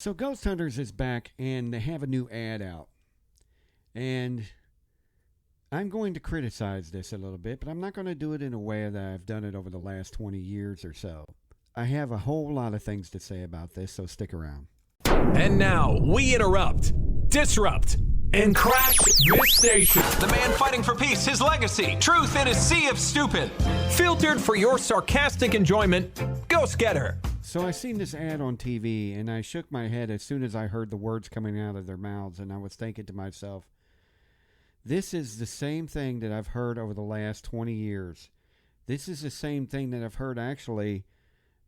So Ghost Hunters is back, and they have a new ad out. And I'm going to criticize this a little bit, but I'm not going to do it in a way that I've done it over the last 20 years or so. I have a whole lot of things to say about this, so stick around. And now we interrupt, disrupt, and crash this station. The man fighting for peace, his legacy, truth in a sea of stupid. Filtered for your sarcastic enjoyment, Ghost Getter. So I seen this ad on TV, and I shook my head as soon as I heard the words coming out of their mouths, and I was thinking to myself, this is the same thing that I've heard over the last 20 years. This is the same thing that I've heard actually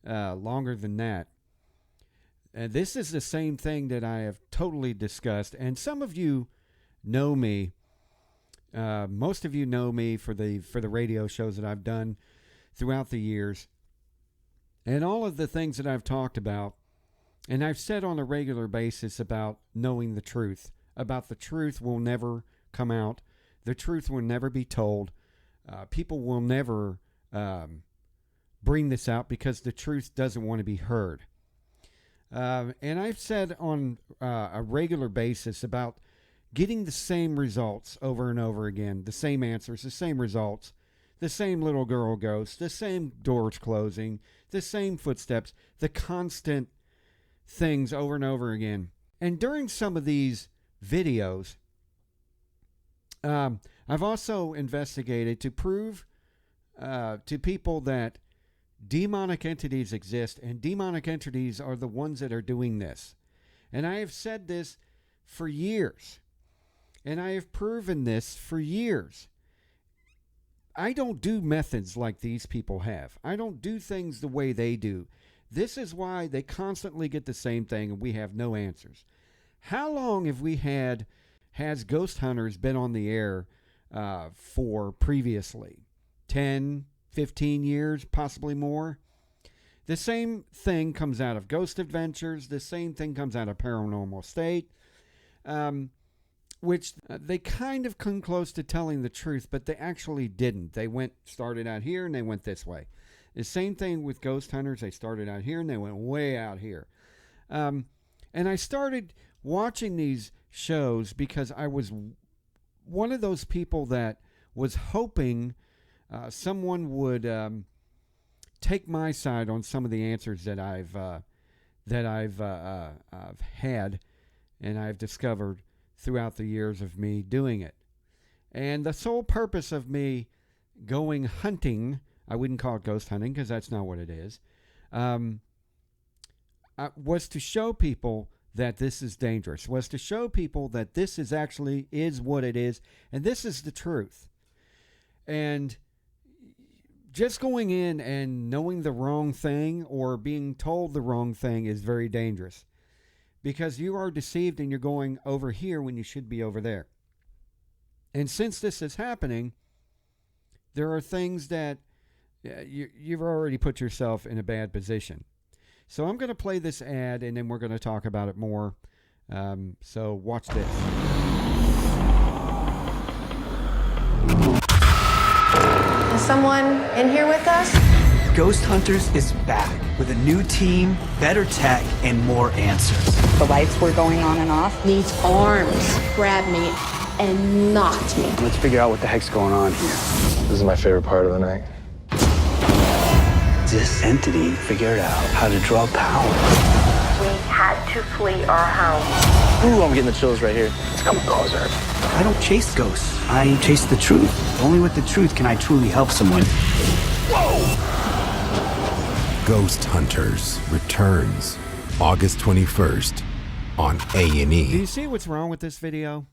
longer than that. And this is the same thing that I have totally discussed. And some of you know me. Most of you know me for the radio shows that I've done throughout the years. And all of the things that I've talked about, and I've said on a regular basis about knowing the truth, about the truth will never come out. The truth will never be told. People will never bring this out because the truth doesn't want to be heard. And I've said on a regular basis about getting the same results over and over again, the same answers, the same results, the same little girl ghost, the same doors closing, the same footsteps, the constant things over and over again. And during some of these videos, I've also investigated to prove to people that demonic entities exist, and demonic entities are the ones that are doing this. And I have said this for years, and I have proven this for years. I don't do methods like these people have. I don't do things the way they do. This is why they constantly get the same thing, and we have no answers. How long have has Ghost Hunters been on the air for previously? 10, 15 years, possibly more. The same thing comes out of Ghost Adventures. The same thing comes out of Paranormal State, which they kind of come close to telling the truth, but they actually didn't. They started out here and they went this way. The same thing with Ghost Hunters. They started out here and they went way out here. And I started watching these shows because I was one of those people that was hoping someone would take my side on some of the answers that I've had and I've discovered throughout the years of me doing it. And the sole purpose of me going hunting, I wouldn't call it ghost hunting because that's not what it is, was to show people that this is dangerous, was to show people that this is actually is what it is, and this is the truth. And just going in and knowing the wrong thing or being told the wrong thing is very dangerous because you are deceived and you're going over here when you should be over there. And since this is happening, there are things that you've already put yourself in a bad position. So I'm going to play this ad and then we're going to talk about it more. So watch this. Is someone in here with us? Ghost Hunters is back with a new team, better tech, and more answers. The lights were going on and off. These arms grabbed me and knocked me. Let's figure out what the heck's going on here. This is my favorite part of the night. This entity figured out how to draw power. We had to flee our home. Ooh, I'm getting the chills right here. It's coming closer. I don't chase ghosts. I chase the truth. Only with the truth can I truly help someone. Whoa! Ghost Hunters returns August 21st on A&E. Do you see what's wrong with this video?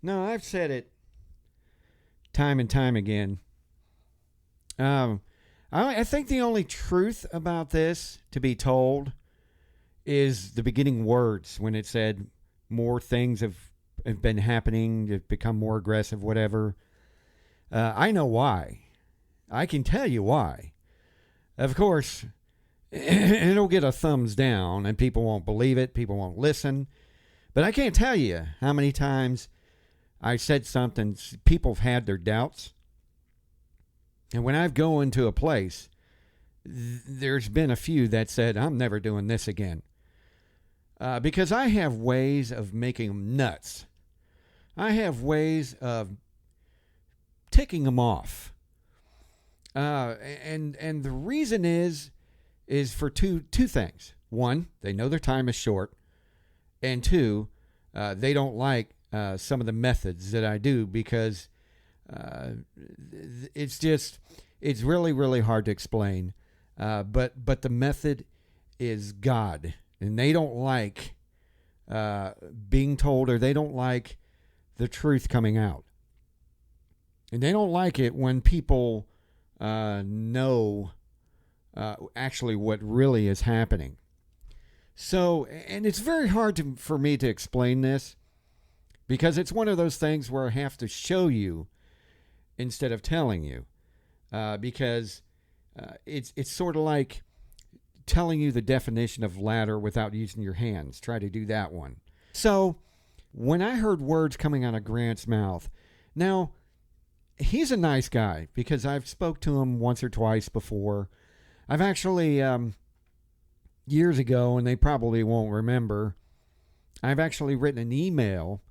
No, I've said it time and time again. I think the only truth about this to be told is the beginning words when it said more things have been happening, have become more aggressive, whatever. I know why. I can tell you why. Of course, it'll get a thumbs down and people won't believe it. People won't listen. But I can't tell you how many times I said something, people have had their doubts. And when I've gone into a place, there's been a few that said, I'm never doing this again. because I have ways of making them nuts. I have ways of ticking them off. And the reason is for two things. One, they know their time is short. And two, they don't like some of the methods that I do because it's really, really hard to explain. But the method is God. And they don't like being told, or they don't like the truth coming out. And they don't like it when people know actually what really is happening. So, and it's very hard for me to explain this because it's one of those things where I have to show you instead of telling you, because it's sort of like telling you the definition of ladder without using your hands. Try to do that one. So, when I heard words coming out of Grant's mouth, now, he's a nice guy because I've spoke to him once or twice before. I've actually, years ago, and they probably won't remember, I've actually written an email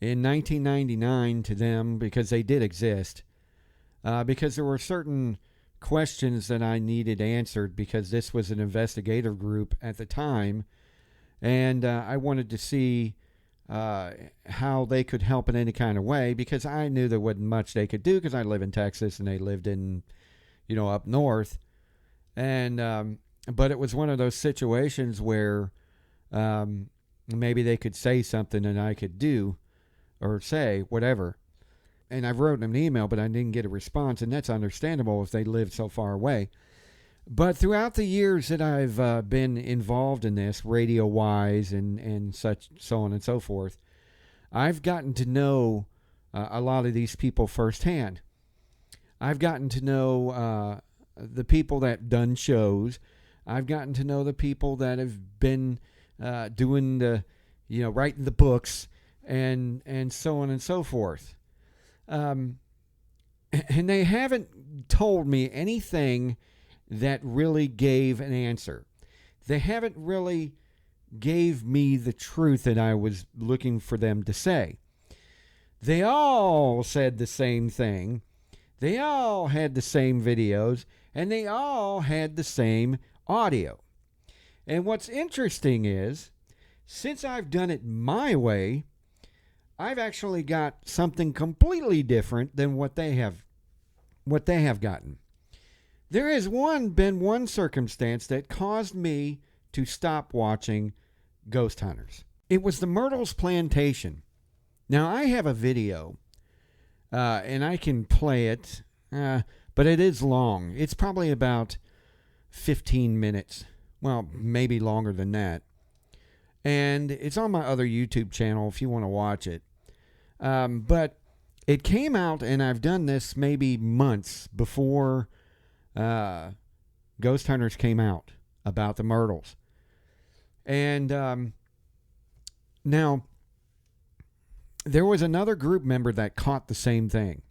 in 1999 to them because they did exist, because there were certain questions that I needed answered because this was an investigative group at the time, and I wanted to see how they could help in any kind of way because I knew there wasn't much they could do because I live in Texas and they lived in, up north. And, but it was one of those situations where maybe they could say something and I could do or say whatever. And I wrote them an email, but I didn't get a response, and that's understandable if they lived so far away. But throughout the years that I've been involved in this, radio-wise and such, so on and so forth, I've gotten to know a lot of these people firsthand. I've gotten to know the people that done shows. I've gotten to know the people that have been doing the, writing the books and so on and so forth. And they haven't told me anything that really gave an answer. They haven't really gave me the truth that I was looking for them to say. They all said the same thing. They all had the same videos, and they all had the same audio. And what's interesting is, since I've done it my way, I've actually got something completely different than what they have gotten. There has been one circumstance that caused me to stop watching Ghost Hunters. It was the Myrtles Plantation. Now, I have a video, and I can play it, but it is long. It's probably about 15 minutes. Well, maybe longer than that. And it's on my other YouTube channel if you want to watch it. But it came out, and I've done this maybe months before Ghost Hunters came out about the Myrtles. And now, there was another group member that caught the same thing.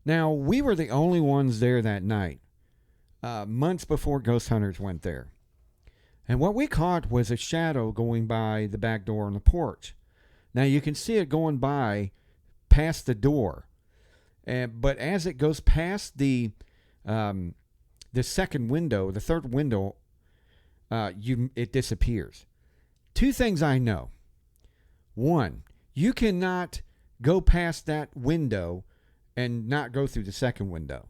Now, we were the only ones there that night, months before Ghost Hunters went there. And what we caught was a shadow going by the back door on the porch. Now, you can see it going by past the door. But as it goes past the second window, the third window, it disappears. Two things I know. One, you cannot go past that window and not go through the second window.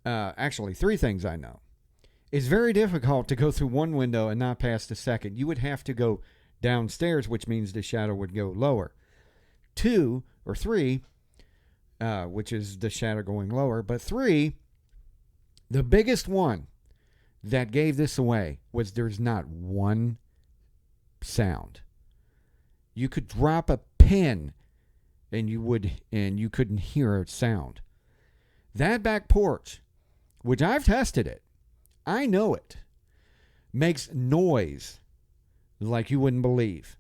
Actually, three things I know. It's very difficult to go through one window and not past the second. You would have to go downstairs, which means the shadow would go lower. Two, or three, which is the shadow going lower. But three, the biggest one that gave this away was there's not one sound. You could drop a pin and you couldn't hear a sound. That back porch, which I've tested it, I know it, makes noise like you wouldn't believe.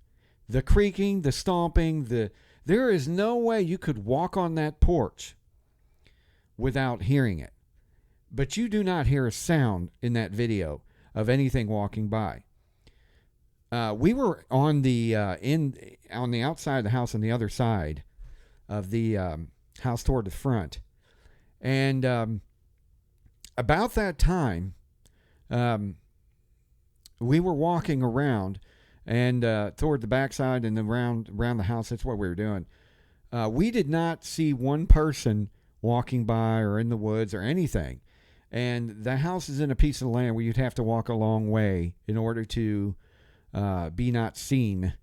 The creaking, the stomping, there is no way you could walk on that porch without hearing it. But you do not hear a sound in that video of anything walking by. we were on the on the outside of the house on the other side of the house toward the front, and about that time, we were walking around and toward the backside and around the house. That's what we were doing. We did not see one person walking by or in the woods or anything. And the house is in a piece of land where you'd have to walk a long way in order to be not seen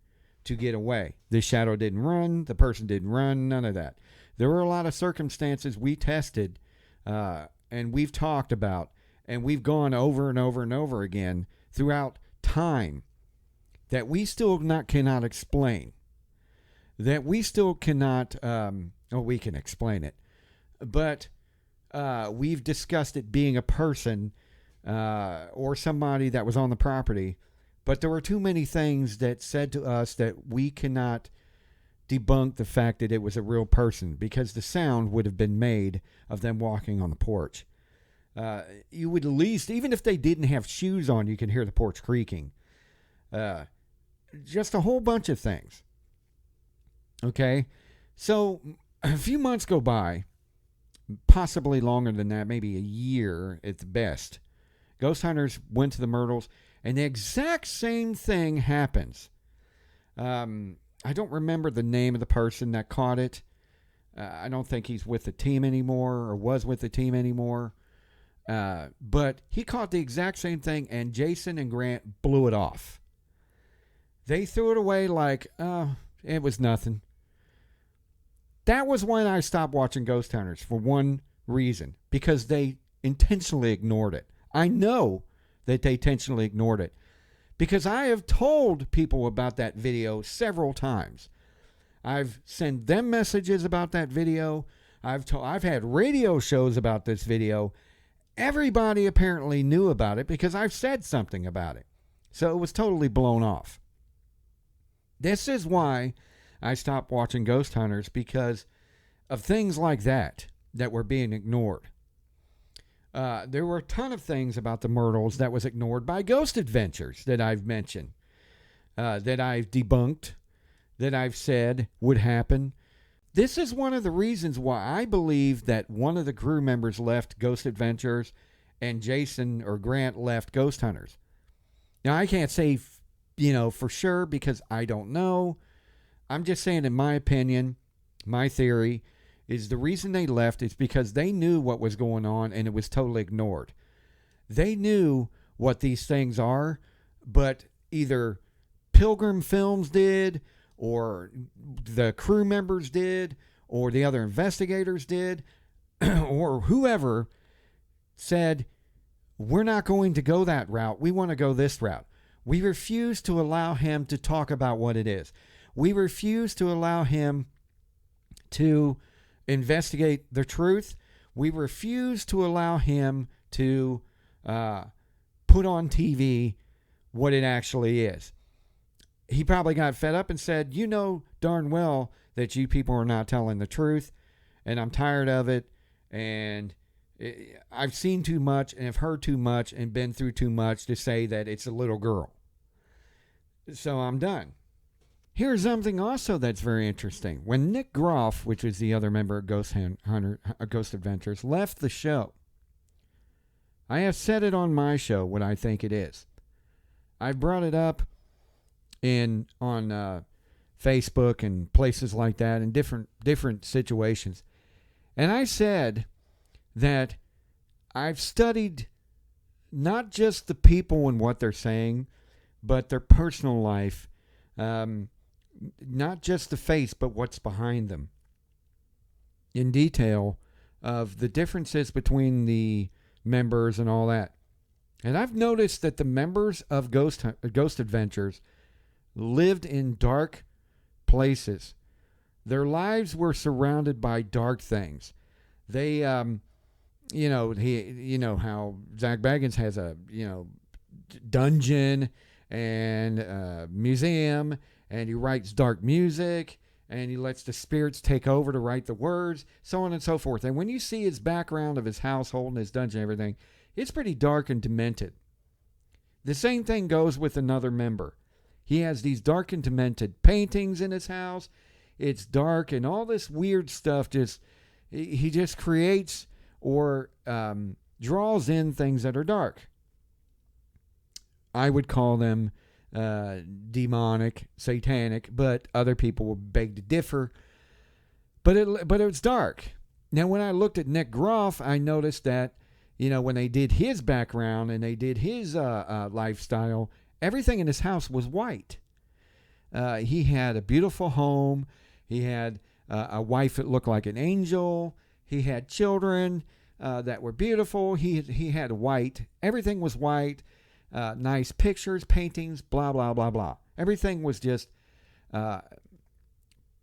to get away. The shadow didn't run. The person didn't run. None of that. There were a lot of circumstances we tested and we've talked about, and we've gone over and over and over again throughout time that we still cannot explain. That we still cannot, we can explain it, but we've discussed it being a person or somebody that was on the property, but there were too many things that said to us that we cannot debunk the fact that it was a real person, because the sound would have been made of them walking on the porch. You would at least, even if they didn't have shoes on, you can hear the porch creaking. Just a whole bunch of things. Okay, so a few months go by, possibly longer than that, maybe a year at the best. Ghost Hunters went to the Myrtles, and the exact same thing happens. I don't remember the name of the person that caught it. I don't think he's with the team anymore or was with the team anymore. But he caught the exact same thing, and Jason and Grant blew it off. They threw it away like, it was nothing. That was when I stopped watching Ghost Hunters, for one reason, because they intentionally ignored it. I know that they intentionally ignored it, because I have told people about that video several times. I've sent them messages about that video. I've had radio shows about this video. Everybody apparently knew about it because I've said something about it. So it was totally blown off. This is why I stopped watching Ghost Hunters, because of things like that were being ignored. There were a ton of things about the Myrtles that was ignored by Ghost Adventures that I've mentioned, that I've debunked, that I've said would happen. This is one of the reasons why I believe that one of the crew members left Ghost Adventures and Jason or Grant left Ghost Hunters. Now, I can't say, for sure, because I don't know. I'm just saying, in my opinion, my theory is the reason they left is because they knew what was going on and it was totally ignored. They knew what these things are, but either Pilgrim Films did, or the crew members did, or the other investigators did, or whoever said, we're not going to go that route. We want to go this route. We refuse to allow him to talk about what it is. We refuse to allow him to investigate the truth. We refuse to allow him to put on TV what it actually is. He probably got fed up and said, you know darn well that you people are not telling the truth, and I'm tired of it, and I've seen too much and have heard too much and been through too much to say that it's a little girl. So I'm done. Here's something also that's very interesting. When Nick Groff, which was the other member of Ghost Adventures, left the show, I have said it on my show what I think it is. I brought it up on Facebook and places like that, in different situations, and I said that I've studied not just the people and what they're saying, but their personal life. Not just the face, but what's behind them, in detail, of the differences between the members and all that. And I've noticed that the members of Ghost Adventures lived in dark places. Their lives were surrounded by dark things. They, how Zach Baggins has a, dungeon and a museum, and he writes dark music, and he lets the spirits take over to write the words, so on and so forth. And when you see his background of his household and his dungeon and everything, it's pretty dark and demented. The same thing goes with another member. He has these dark and demented paintings in his house. It's dark and all this weird stuff. He just creates or draws in things that are dark. I would call them demonic, satanic, but other people will beg to differ. But it's dark. Now, when I looked at Nick Groff, I noticed that, when they did his background and they did his lifestyle, everything in his house was white. He had a beautiful home. He had a wife that looked like an angel. He had children that were beautiful. He had white. Everything was white. Nice pictures, paintings, blah, blah, blah, blah. Everything was just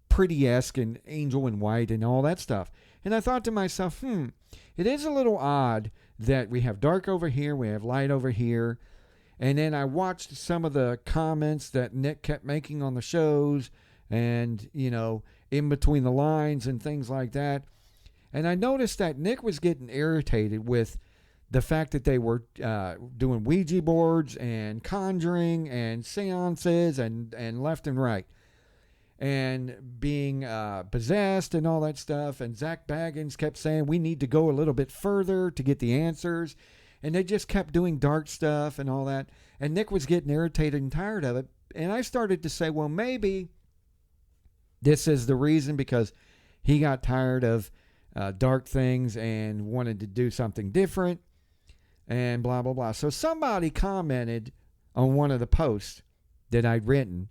pretty-esque and angel and white and all that stuff. And I thought to myself, it is a little odd that we have dark over here, we have light over here. And then I watched some of the comments that Nick kept making on the shows and, in between the lines and things like that. And I noticed that Nick was getting irritated with the fact that they were doing Ouija boards and conjuring and seances and left and right. And being possessed and all that stuff. And Zach Baggins kept saying, we need to go a little bit further to get the answers. And they just kept doing dark stuff and all that. And Nick was getting irritated and tired of it. And I started to say, well, maybe this is the reason, because he got tired of dark things and wanted to do something different and blah, blah, blah. So somebody commented on one of the posts that I'd written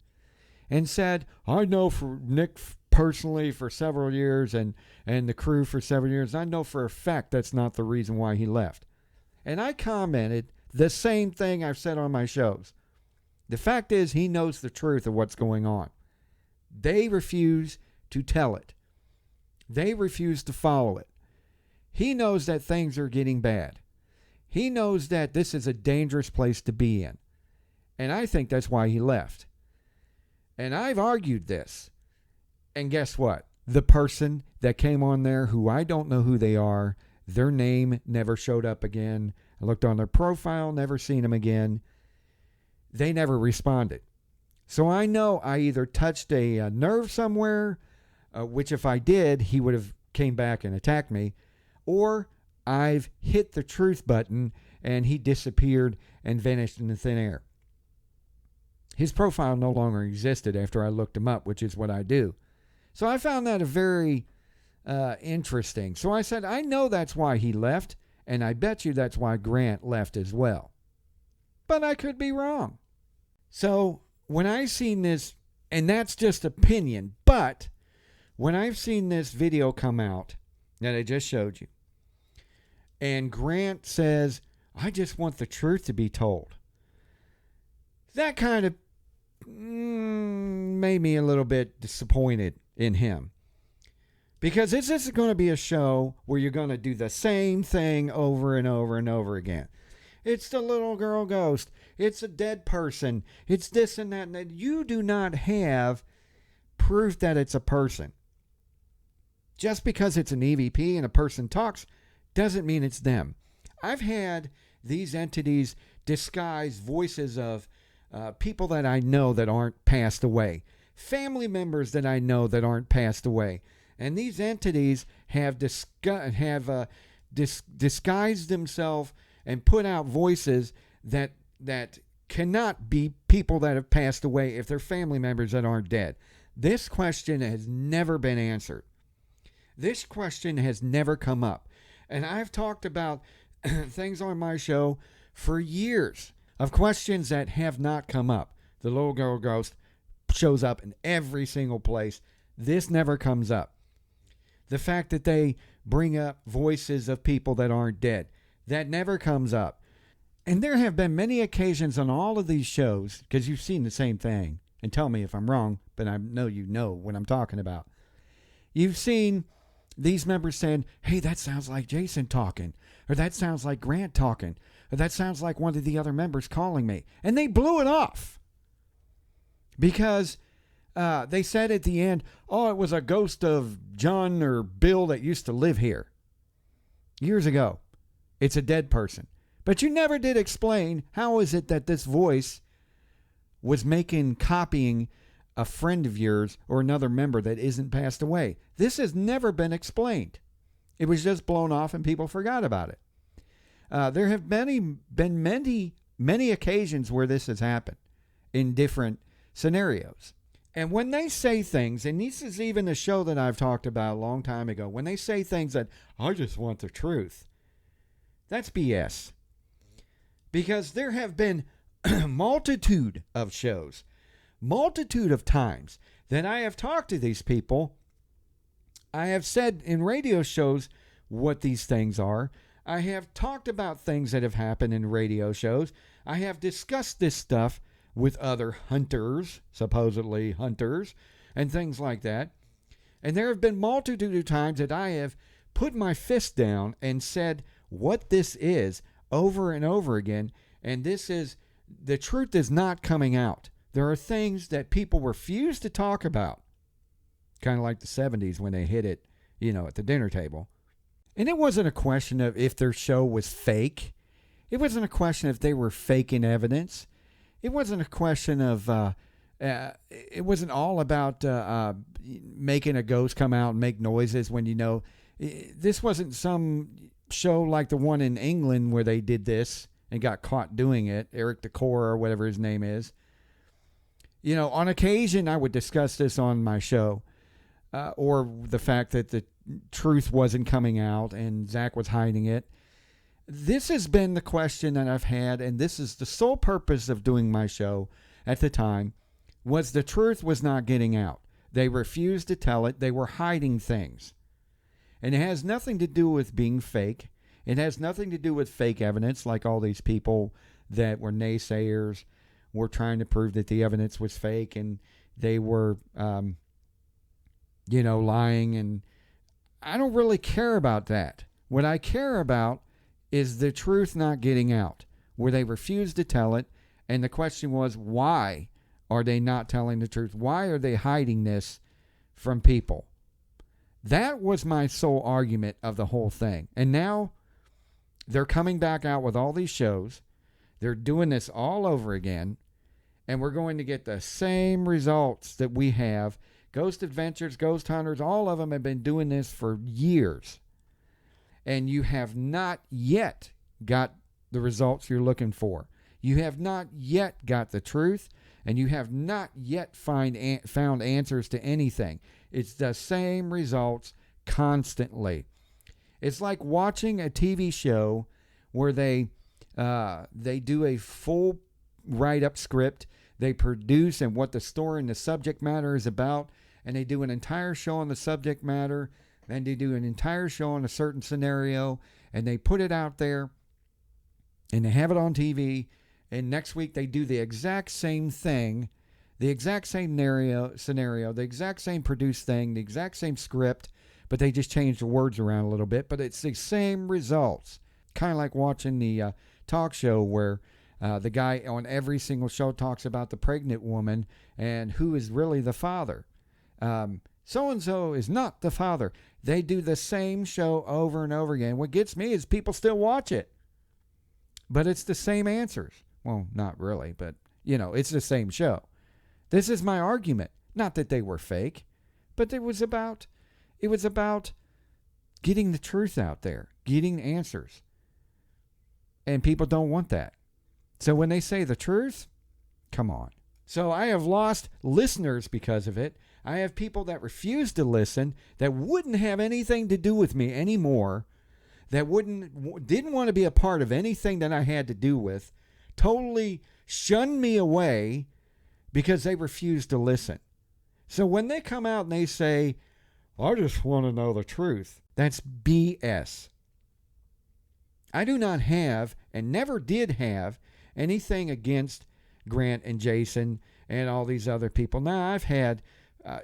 and said, I know for Nick personally for several years and the crew for several years, I know for a fact that's not the reason why he left. And I commented the same thing I've said on my shows. The fact is, he knows the truth of what's going on. They refuse to tell it. They refuse to follow it. He knows that things are getting bad. He knows that this is a dangerous place to be in. And I think that's why he left. And I've argued this. And guess what? The person that came on there, who I don't know who they are, their name never showed up again. I looked on their profile, never seen them again. They never responded. So I know I either touched a nerve somewhere, which if I did, he would have came back and attacked me, or I've hit the truth button and he disappeared and vanished into thin air. His profile no longer existed after I looked him up, which is what I do. So I found that a very interesting. So I said, I know that's why he left, and I bet you that's why Grant left as well. But I could be wrong. So when I seen this, and that's just opinion, but when I've seen this video come out that I just showed you, and Grant says, I just want the truth to be told, that kind of made me a little bit disappointed in him. Because this isn't going to be a show where you're going to do the same thing over and over and over again. It's the little girl ghost. It's a dead person. It's this and that and that. You do not have proof that it's a person. Just because it's an EVP and a person talks doesn't mean it's them. I've had these entities disguise voices of people that I know that aren't passed away. Family members that I know that aren't passed away. And these entities have disguised themselves and put out voices that cannot be people that have passed away if they're family members that aren't dead. This question has never been answered. This question has never come up. And I've talked about things on my show for years of questions that have not come up. The little girl ghost shows up in every single place. This never comes up. The fact that they bring up voices of people that aren't dead, that never comes up. And there have been many occasions on all of these shows, because you've seen the same thing, and tell me if I'm wrong, but I know you know what I'm talking about. You've seen these members saying, hey, that sounds like Jason talking, or that sounds like Grant talking, or that sounds like one of the other members calling me. And they blew it off because they said at the end, oh, it was a ghost of John or Bill that used to live here years ago. It's a dead person. But you never did explain how is it that this voice was copying a friend of yours or another member that isn't passed away. This has never been explained. It was just blown off and people forgot about it. There have been many occasions where this has happened in different scenarios. And when they say things, and this is even a show that I've talked about a long time ago, when they say things that, I just want the truth, that's BS. Because there have been multitude of shows, multitude of times that I have talked to these people. I have said in radio shows what these things are. I have talked about things that have happened in radio shows. I have discussed this stuff with other hunters, supposedly hunters, and things like that. And there have been multitude of times that I have put my fist down and said what this is over and over again. And the truth is not coming out. There are things that people refuse to talk about. Kind of like the 70s when they hit it, at the dinner table. And it wasn't a question of if their show was fake. It wasn't a question if they were faking evidence. It wasn't a question of, it wasn't all about making a ghost come out and make noises when this wasn't some show like the one in England where they did this and got caught doing it, Eric Decor or whatever his name is. On occasion I would discuss this on my show, or the fact that the truth wasn't coming out and Zach was hiding it. This has been the question that I've had, and this is the sole purpose of doing my show at the time, was the truth was not getting out. They refused to tell it. They were hiding things. And it has nothing to do with being fake. It has nothing to do with fake evidence, like all these people that were naysayers were trying to prove that the evidence was fake, and they were, lying. And I don't really care about that. What I care about is the truth not getting out, where they refused to tell it. And the question was, why are they not telling the truth? Why are they hiding this from people? That was my sole argument of the whole thing. And now they're coming back out with all these shows. They're doing this all over again. And we're going to get the same results that we have. Ghost Adventures, Ghost Hunters, all of them have been doing this for years. And you have not yet got the results you're looking for. You have not yet got the truth, and you have not yet found answers to anything. It's the same results constantly. It's like watching a TV show where they do a full write-up script. They produce and what the story and the subject matter is about, and they do an entire show on the subject matter, and they do an entire show on a certain scenario, and they put it out there, and they have it on TV, and next week they do the exact same thing, the exact same scenario, the exact same produced thing, the exact same script, but they just change the words around a little bit, but it's the same results. Kind of like watching the talk show where the guy on every single show talks about the pregnant woman and who is really the father. So-and-so is not the father. They do the same show over and over again. What gets me is people still watch it. But it's the same answers. Well, not really, but, it's the same show. This is my argument. Not that they were fake, but it was about getting the truth out there, getting answers. And people don't want that. So when they say the truth, come on. So I have lost listeners because of it. I have people that refuse to listen, that wouldn't have anything to do with me anymore, that didn't want to be a part of anything that I had to do with, totally shunned me away because they refused to listen. So when they come out and they say, I just want to know the truth, that's BS. I do not have, and never did have, anything against Grant and Jason and all these other people. Now, I've had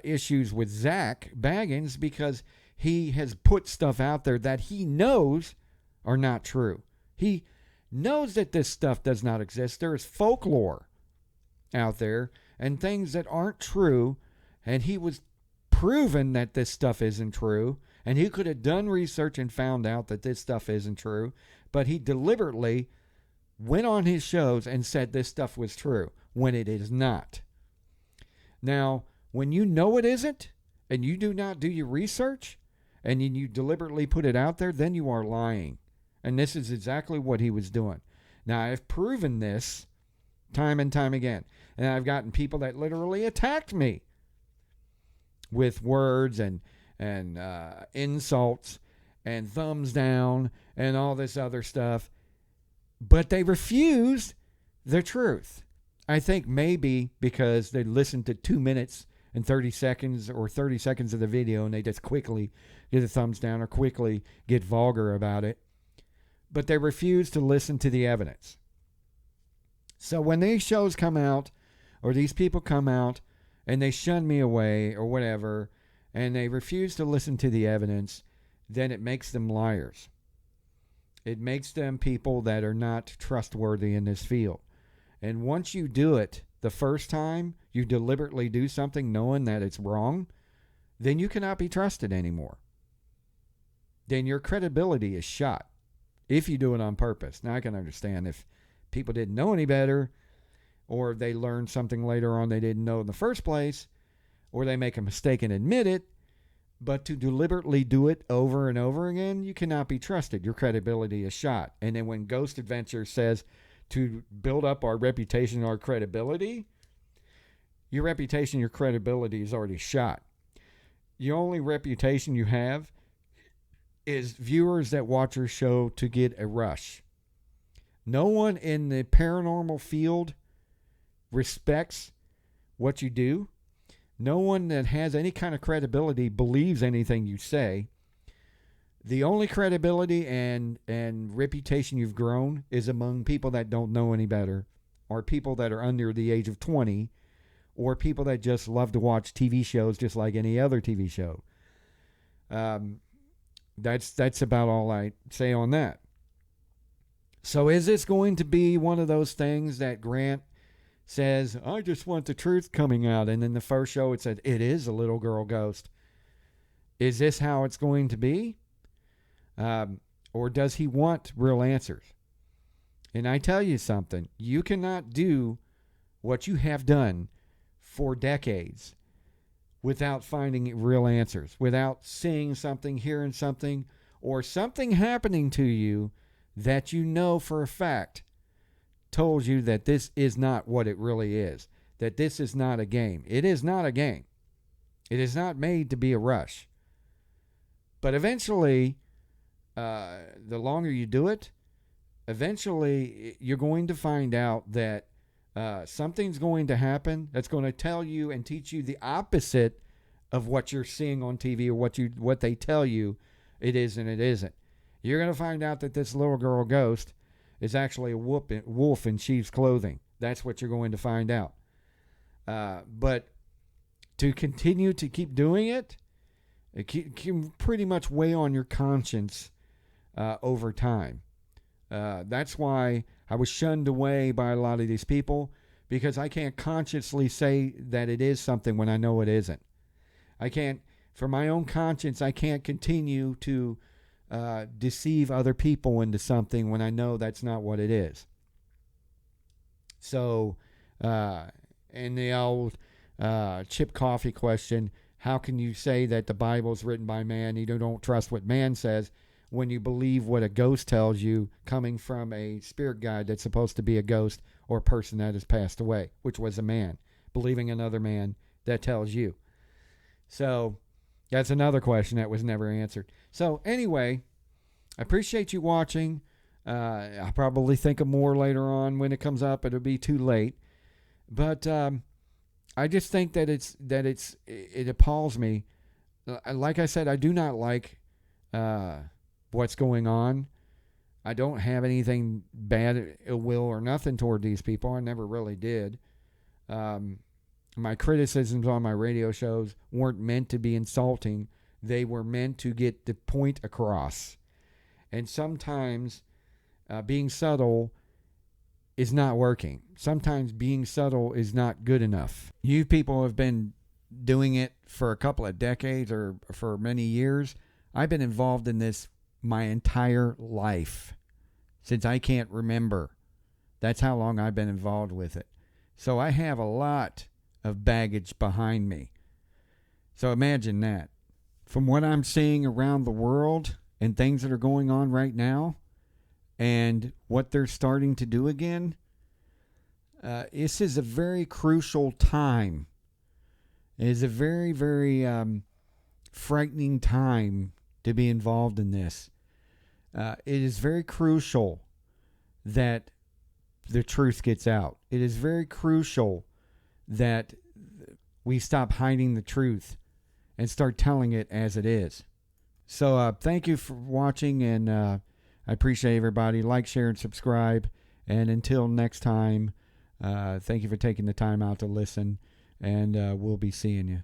issues with Zach Baggins because he has put stuff out there that he knows are not true. He knows that this stuff does not exist. There is folklore out there and things that aren't true, and he was proven that this stuff isn't true, and he could have done research and found out that this stuff isn't true, but he deliberately went on his shows and said this stuff was true when it is not. Now, when you know it isn't, and you do not do your research, and you deliberately put it out there, then you are lying. And this is exactly what he was doing. Now, I've proven this time and time again. And I've gotten people that literally attacked me with words and insults and thumbs down and all this other stuff. But they refused the truth. I think maybe because they listened to 2 minutes and 30 seconds or 30 seconds of the video and they just quickly get a thumbs down or quickly get vulgar about it. But they refused to listen to the evidence. So when these shows come out or these people come out and they shun me away or whatever and they refuse to listen to the evidence, then it makes them liars. It makes them people that are not trustworthy in this field. And once you do it the first time, you deliberately do something knowing that it's wrong, then you cannot be trusted anymore. Then your credibility is shot if you do it on purpose. Now, I can understand if people didn't know any better or they learned something later on they didn't know in the first place, or they make a mistake and admit it. But to deliberately do it over and over again, you cannot be trusted. Your credibility is shot. And then when Ghost Adventures says to build up our reputation, our credibility, your reputation, your credibility is already shot. The only reputation you have is viewers that watch your show to get a rush. No one in the paranormal field respects what you do. No one that has any kind of credibility believes anything you say. The only credibility and reputation you've grown is among people that don't know any better, or people that are under the age of 20, or people that just love to watch TV shows just like any other TV show. That's about all I say on that. So is this going to be one of those things that Grant says, I just want the truth coming out, and then the first show it said, it is a little girl ghost? Is this how it's going to be? Or does he want real answers? And I tell you something, you cannot do what you have done for decades without finding real answers, without seeing something, hearing something, or something happening to you that you know for a fact told you that this is not what it really is, that this is not a game. It is not a game. It is not made to be a rush. But eventually, the longer you do it, eventually you're going to find out that something's going to happen that's going to tell you and teach you the opposite of what you're seeing on TV or what they tell you it is and it isn't. You're going to find out that this little girl ghost is actually a wolf in sheep's clothing. That's what you're going to find out. But to continue to keep doing it can pretty much weigh on your conscience over time. That's why I was shunned away by a lot of these people, because I can't consciously say that it is something when I know it isn't. I can't, for my own conscience, I can't continue to deceive other people into something when I know that's not what it is. So, in the old Chip Coffee question, how can you say that the Bible is written by man? You don't trust what man says when you believe what a ghost tells you coming from a spirit guide that's supposed to be a ghost or a person that has passed away, which was a man, believing another man that tells you. So that's another question that was never answered. So anyway, I appreciate you watching. I'll probably think of more later on when it comes up. It'll be too late. But I just think that it appalls me. Like I said, I do not like what's going on. I don't have anything bad, ill will, or nothing toward these people. I never really did. My criticisms on my radio shows weren't meant to be insulting. They were meant to get the point across. And sometimes being subtle is not working. Sometimes being subtle is not good enough. You people have been doing it for a couple of decades or for many years. I've been involved in this my entire life, since I can't remember. That's how long I've been involved with it. So I have a lot of baggage behind me. So imagine that. From what I'm seeing around the world and things that are going on right now and what they're starting to do again, this is a very crucial time. It is a very, very frightening time to be involved in this. It is very crucial that the truth gets out. It is very crucial that we stop hiding the truth and start telling it as it is. So thank you for watching, and I appreciate everybody. Like, share, and subscribe. And until next time, thank you for taking the time out to listen, and we'll be seeing you.